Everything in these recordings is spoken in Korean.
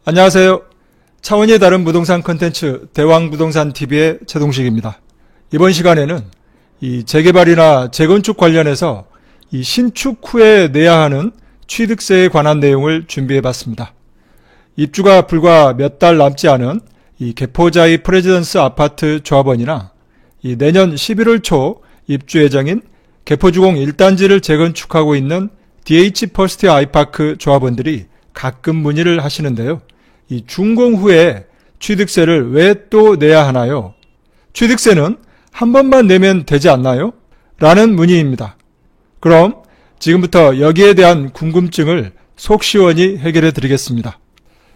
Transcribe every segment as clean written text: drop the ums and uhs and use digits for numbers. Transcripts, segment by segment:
안녕하세요. 차원이 다른 부동산 콘텐츠 대왕부동산TV의 최동식입니다. 이번 시간에는 이 재개발이나 재건축 관련해서 이 신축 후에 내야 하는 취득세에 관한 내용을 준비해 봤습니다. 입주가 불과 몇 달 남지 않은 이 개포자이 프레지던스 아파트 조합원이나 이 내년 11월 초 입주 예정인 개포주공 1단지를 재건축하고 있는 DH 퍼스트 아이파크 조합원들이 가끔 문의를 하시는데요. 이 준공 후에 취득세를 왜 또 내야 하나요? 취득세는 한 번만 내면 되지 않나요? 라는 문의입니다. 그럼 지금부터 여기에 대한 궁금증을 속 시원히 해결해 드리겠습니다.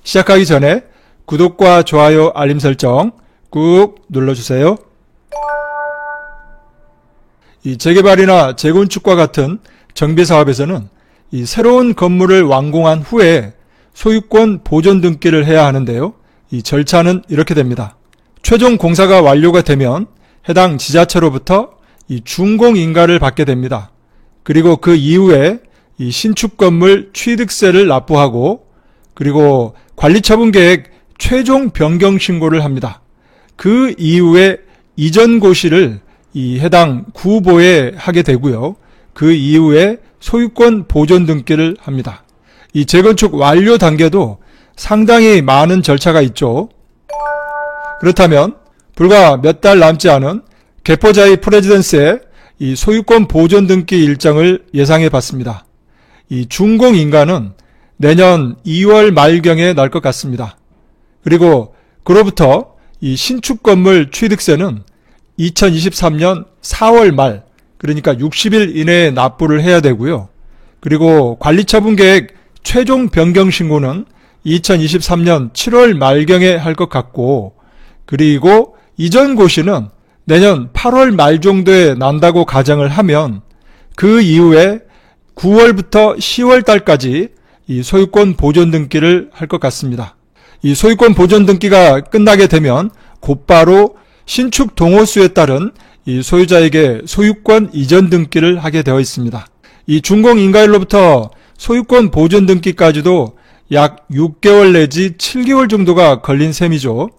시작하기 전에 구독과 좋아요, 알림 설정 꾹 눌러주세요. 이 재개발이나 재건축과 같은 정비사업에서는 이 새로운 건물을 완공한 후에 소유권 보존 등기를 해야 하는데요. 이 절차는 이렇게 됩니다. 최종 공사가 완료가 되면 해당 지자체로부터 이 준공인가를 받게 됩니다. 그리고 그 이후에 이 신축 건물 취득세를 납부하고 그리고 관리처분계획 최종 변경 신고를 합니다. 그 이후에 이전 고시를 이 해당 구보에 하게 되고요. 그 이후에 소유권 보존 등기를 합니다. 이 재건축 완료 단계도 상당히 많은 절차가 있죠. 그렇다면 불과 몇 달 남지 않은 개포자이 프레지던스의 이 소유권 보존 등기 일정을 예상해 봤습니다. 이 준공 인가는 내년 2월 말경에 날 것 같습니다. 그리고 그로부터 이 신축 건물 취득세는 2023년 4월 말, 그러니까 60일 이내에 납부를 해야 되고요. 그리고 관리처분계획 최종 변경 신고는 2023년 7월 말경에 할 것 같고, 그리고 이전 고시는 내년 8월 말 정도에 난다고 가정을 하면 그 이후에 9월부터 10월 달까지 이 소유권 보존 등기를 할 것 같습니다. 이 소유권 보존 등기가 끝나게 되면 곧바로 신축 동호수에 따른 이 소유자에게 소유권 이전 등기를 하게 되어 있습니다. 이 준공 인가일로부터 소유권 보존 등기까지도 약 6개월 내지 7개월 정도가 걸린 셈이죠.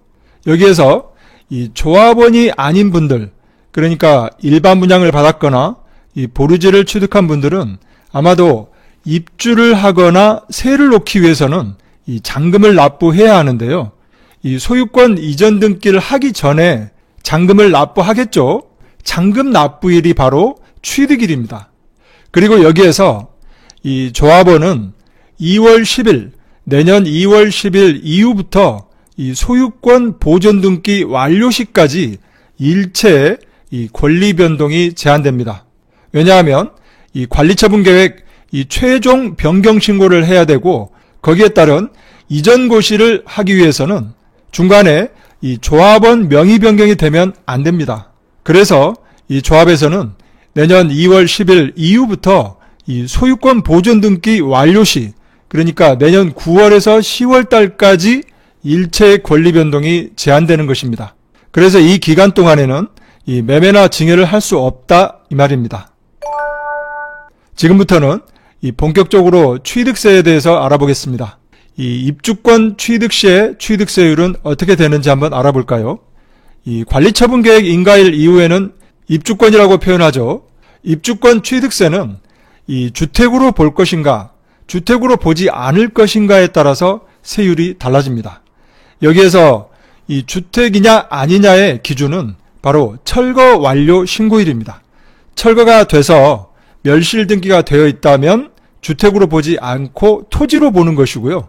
여기에서 이 조합원이 아닌 분들, 그러니까 일반 분양을 받았거나 이 보르지를 취득한 분들은 아마도 입주를 하거나 세를 놓기 위해서는 이 잔금을 납부해야 하는데요. 이 소유권 이전 등기를 하기 전에 잔금을 납부하겠죠. 잔금 납부일이 바로 취득일입니다. 그리고 여기에서 이 조합원은 2월 10일, 내년 2월 10일 이후부터 이 소유권 보존 등기 완료 시까지 일체의 이 권리 변동이 제한됩니다. 왜냐하면 이 관리처분 계획 이 최종 변경 신고를 해야 되고 거기에 따른 이전 고시를 하기 위해서는 중간에 이 조합원 명의 변경이 되면 안 됩니다. 그래서 이 조합에서는 내년 2월 10일 이후부터 이 소유권 보존 등기 완료 시, 그러니까 내년 9월에서 10월 달까지 일체의 권리 변동이 제한되는 것입니다. 그래서 이 기간 동안에는 이 매매나 증여를 할 수 없다 이 말입니다. 지금부터는 이 본격적으로 취득세에 대해서 알아보겠습니다. 이 입주권 취득 시의 취득세율은 어떻게 되는지 한번 알아볼까요? 이 관리처분계획 인가일 이후에는 입주권이라고 표현하죠. 입주권 취득세는 이 주택으로 볼 것인가, 주택으로 보지 않을 것인가에 따라서 세율이 달라집니다. 여기에서 이 주택이냐 아니냐의 기준은 바로 철거 완료 신고일입니다. 철거가 돼서 멸실 등기가 되어 있다면 주택으로 보지 않고 토지로 보는 것이고요.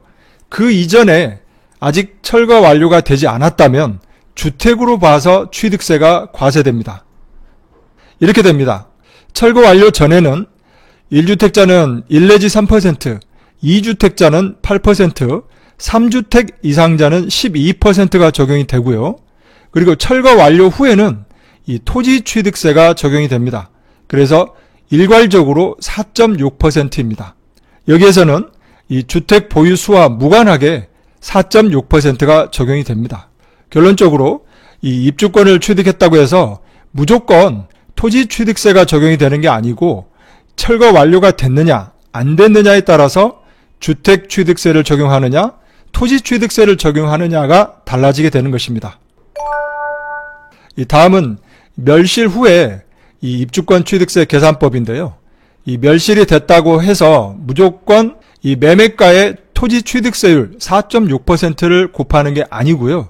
그 이전에 아직 철거 완료가 되지 않았다면 주택으로 봐서 취득세가 과세됩니다. 이렇게 됩니다. 철거 완료 전에는 1주택자는 1 내지 3%, 2주택자는 8%, 3주택 이상자는 12%가 적용이 되고요. 그리고 철거 완료 후에는 이 토지 취득세가 적용이 됩니다. 그래서 일괄적으로 4.6%입니다. 여기에서는 이 주택 보유 수와 무관하게 4.6%가 적용이 됩니다. 결론적으로 이 입주권을 취득했다고 해서 무조건 토지 취득세가 적용이 되는 게 아니고 철거 완료가 됐느냐 안 됐느냐에 따라서 주택 취득세를 적용하느냐 토지취득세를 적용하느냐가 달라지게 되는 것입니다. 이 다음은 멸실 후에 이 입주권 취득세 계산법인데요. 이 멸실이 됐다고 해서 무조건 이 매매가의 토지취득세율 4.6%를 곱하는 게 아니고요.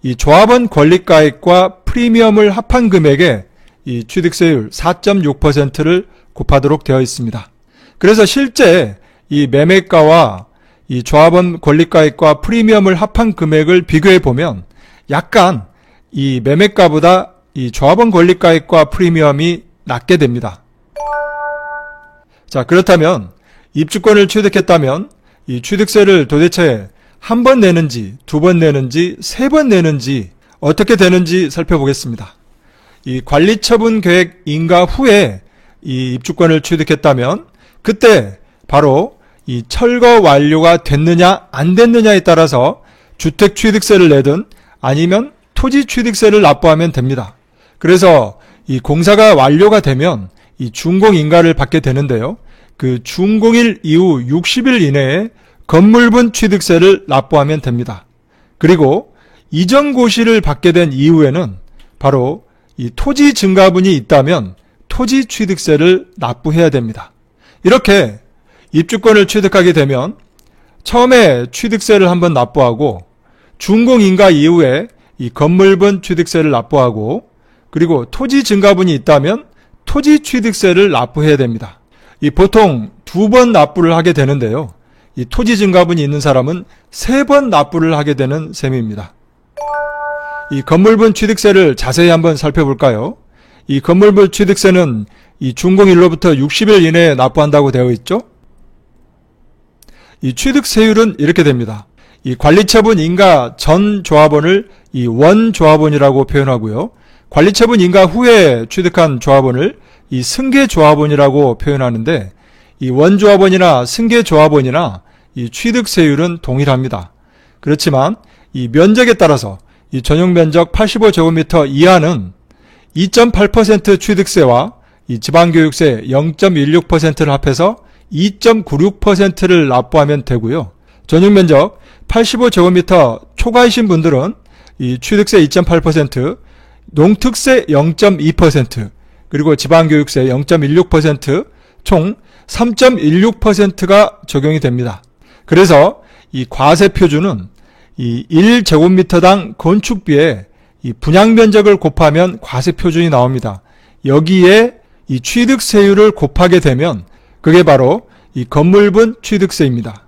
이 조합원 권리가액과 프리미엄을 합한 금액에 이 취득세율 4.6%를 곱하도록 되어 있습니다. 그래서 실제 이 매매가와 이 조합원 권리가액과 프리미엄을 합한 금액을 비교해 보면 약간 이 매매가보다 이 조합원 권리가액과 프리미엄이 낮게 됩니다. 자, 그렇다면 입주권을 취득했다면 이 취득세를 도대체 한 번 내는지, 두 번 내는지, 세 번 내는지 어떻게 되는지 살펴보겠습니다. 이 관리처분 계획 인가 후에 이 입주권을 취득했다면 그때 바로 이 철거 완료가 됐느냐 안 됐느냐에 따라서 주택 취득세를 내든 아니면 토지 취득세를 납부하면 됩니다. 그래서 이 공사가 완료가 되면 이 준공 인가를 받게 되는데요. 그 준공일 이후 60일 이내에 건물분 취득세를 납부하면 됩니다. 그리고 이전 고시를 받게 된 이후에는 바로 이 토지 증가분이 있다면 토지 취득세를 납부해야 됩니다. 이렇게 입주권을 취득하게 되면 처음에 취득세를 한번 납부하고 준공 인가 이후에 이 건물분 취득세를 납부하고 그리고 토지 증가분이 있다면 토지 취득세를 납부해야 됩니다. 이 보통 2번 납부를 하게 되는데요. 이 토지 증가분이 있는 사람은 3번 납부를 하게 되는 셈입니다. 이 건물분 취득세를 자세히 한번 살펴볼까요? 이 건물분 취득세는 이 준공일로부터 60일 이내에 납부한다고 되어 있죠? 이 취득세율은 이렇게 됩니다. 이 관리처분 인가 전 조합원을 이 원조합원이라고 표현하고요. 관리처분 인가 후에 취득한 조합원을 이 승계조합원이라고 표현하는데 이 원조합원이나 승계조합원이나 이 취득세율은 동일합니다. 그렇지만 이 면적에 따라서 이 전용 면적 85제곱미터 이하는 2.8% 취득세와 이 지방교육세 0.16%를 합해서 2.96%를 납부하면 되고요. 전용 면적 85제곱미터 초과이신 분들은 이 취득세 2.8%, 농특세 0.2%, 그리고 지방교육세 0.16%, 총 3.16%가 적용이 됩니다. 그래서 이 과세 표준은 이 1제곱미터당 건축비에 이 분양면적을 곱하면 과세 표준이 나옵니다. 여기에 이 취득세율을 곱하게 되면 그게 바로 이 건물분 취득세입니다.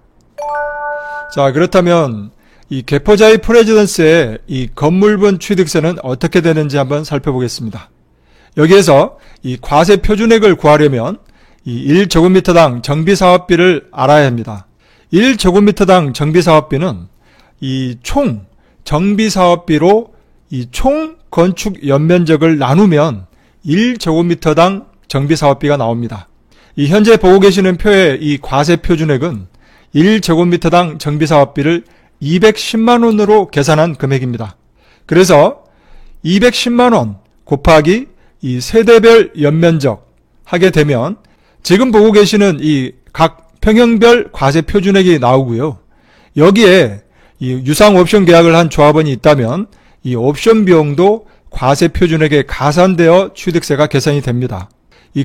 자, 그렇다면 이 개포자이 프레지던스의 이 건물분 취득세는 어떻게 되는지 한번 살펴보겠습니다. 여기에서 이 과세 표준액을 구하려면 이 1제곱미터당 정비사업비를 알아야 합니다. 1제곱미터당 정비사업비는 이 총 정비사업비로 이 총 건축 연면적을 나누면 1제곱미터당 정비사업비가 나옵니다. 이 현재 보고 계시는 표의 이 과세 표준액은 1제곱미터당 정비사업비를 210만원으로 계산한 금액입니다. 그래서 210만원 곱하기 이 세대별 연면적 하게 되면 지금 보고 계시는 이 각 평형별 과세 표준액이 나오고요. 여기에 이 유상 옵션 계약을 한 조합원이 있다면 이 옵션 비용도 과세 표준액에 가산되어 취득세가 계산이 됩니다.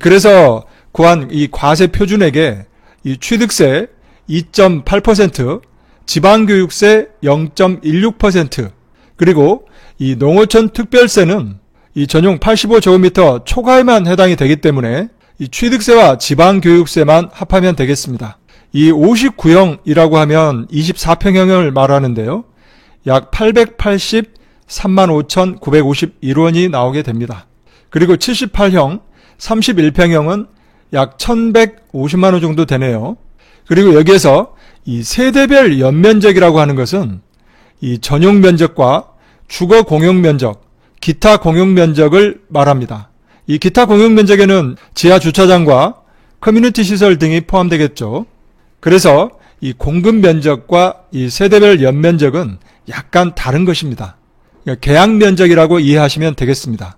그래서 구한 이 과세 표준액에 이 취득세 2.8%, 지방교육세 0.16%, 그리고 이 농어촌 특별세는 이 전용 85제곱미터 초과에만 해당이 되기 때문에 이 취득세와 지방교육세만 합하면 되겠습니다. 이 59형이라고 하면 24평형을 말하는데요. 약 883만 5,951원이 나오게 됩니다. 그리고 78형, 31평형은 약 1,150만 원 정도 되네요. 그리고 여기에서 이 세대별 연면적이라고 하는 것은 이 전용 면적과 주거 공용 면적, 기타 공용 면적을 말합니다. 이 기타 공용 면적에는 지하 주차장과 커뮤니티 시설 등이 포함되겠죠. 그래서 이 공급 면적과 이 세대별 연면적은 약간 다른 것입니다. 그러니까 계약 면적이라고 이해하시면 되겠습니다.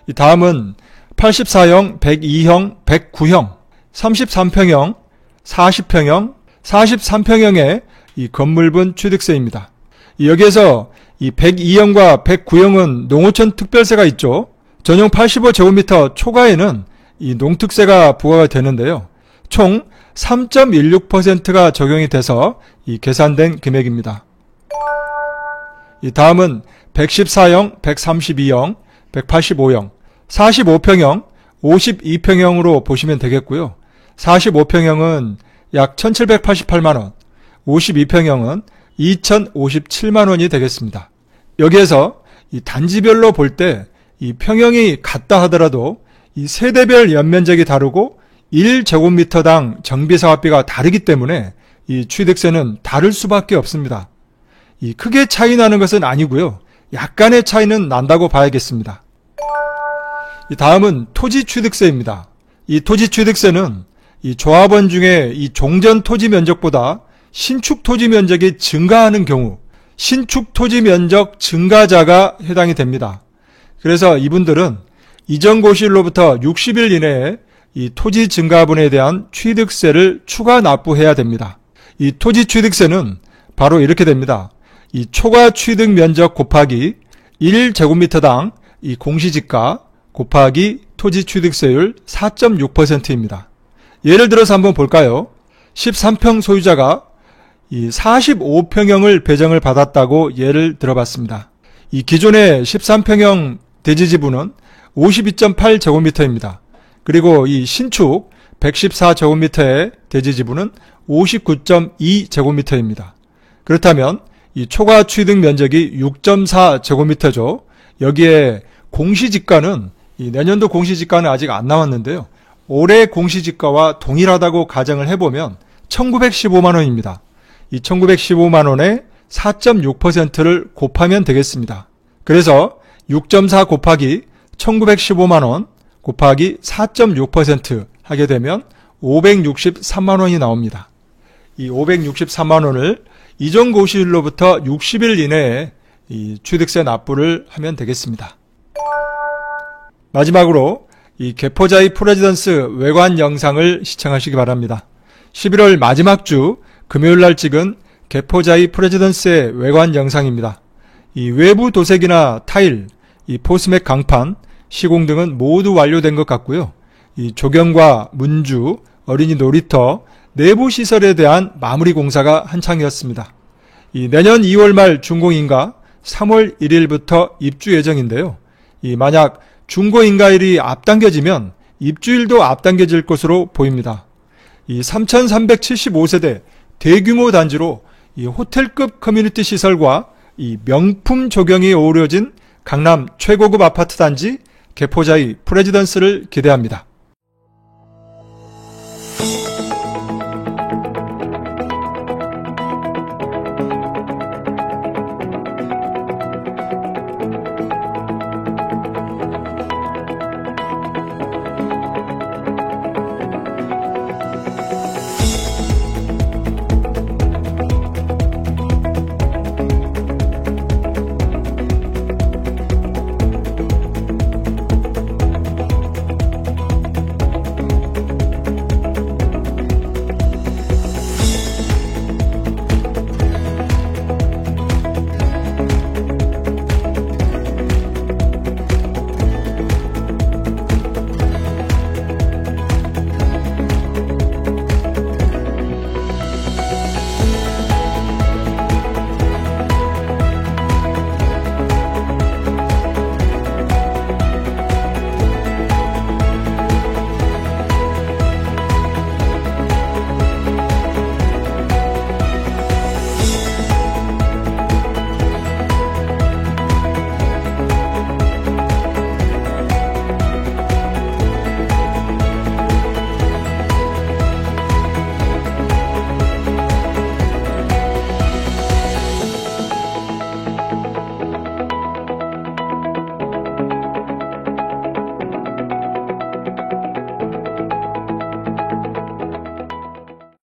이 다음은 84형, 102형, 109형, 33평형, 40평형, 43평형의 이 건물분 취득세입니다. 여기에서 이 102형과 109형은 농어촌 특별세가 있죠. 전용 85제곱미터 초과에는 이 농특세가 부과가 되는데요. 총 3.16%가 적용이 돼서 이 계산된 금액입니다. 이 다음은 114형, 132형, 185형, 45평형, 52평형으로 보시면 되겠고요. 45평형은 약 1788만원, 52평형은 2057만원이 되겠습니다. 여기에서 이 단지별로 볼 때 이 평형이 같다 하더라도 이 세대별 연면적이 다르고 1제곱미터당 정비사업비가 다르기 때문에 이 취득세는 다를 수밖에 없습니다. 이 크게 차이 나는 것은 아니고요. 약간의 차이는 난다고 봐야겠습니다. 이 다음은 토지 취득세입니다. 이 토지 취득세는 이 조합원 중에 이 종전 토지 면적보다 신축 토지 면적이 증가하는 경우 신축 토지 면적 증가자가 해당이 됩니다. 그래서 이분들은 이전 고시일로부터 60일 이내에 이 토지 증가분에 대한 취득세를 추가 납부해야 됩니다. 이 토지 취득세는 바로 이렇게 됩니다. 이 초과 취득 면적 곱하기 1제곱미터당 이 공시지가 곱하기 토지 취득세율 4.6%입니다. 예를 들어서 한번 볼까요? 13평 소유자가 이 45평형을 배정을 받았다고 예를 들어봤습니다. 이 기존의 13평형 대지지분은 52.8제곱미터입니다. 그리고 이 신축 114제곱미터의 대지지분은 59.2제곱미터입니다. 그렇다면 이 초과 취득 면적이 6.4제곱미터죠. 여기에 공시지가는 이 내년도 공시지가는 아직 안 나왔는데요. 올해 공시지가와 동일하다고 가정을 해보면 1915만원입니다. 이 1915만원에 4.6%를 곱하면 되겠습니다. 그래서 6.4 곱하기 1915만원 곱하기 4.6% 하게 되면 563만원이 나옵니다. 이 563만원을 이전 고시일로부터 60일 이내에 이 취득세 납부를 하면 되겠습니다. 마지막으로 이 개포자이 프레지던스 외관 영상을 시청하시기 바랍니다. 11월 마지막 주 금요일날 찍은 개포자이 프레지던스의 외관 영상입니다. 이 외부 도색이나 타일, 이 포스맥 강판, 시공 등은 모두 완료된 것 같고요. 이 조경과 문주, 어린이 놀이터, 내부 시설에 대한 마무리 공사가 한창이었습니다. 이 내년 2월 말 준공인가 3월 1일부터 입주 예정인데요. 이 만약 준공인가일이 앞당겨지면 입주일도 앞당겨질 것으로 보입니다. 이 3,375세대 대규모 단지로 이 호텔급 커뮤니티 시설과 이 명품 조경이 어우러진 강남 최고급 아파트 단지 개포자이 프레지던스를 기대합니다.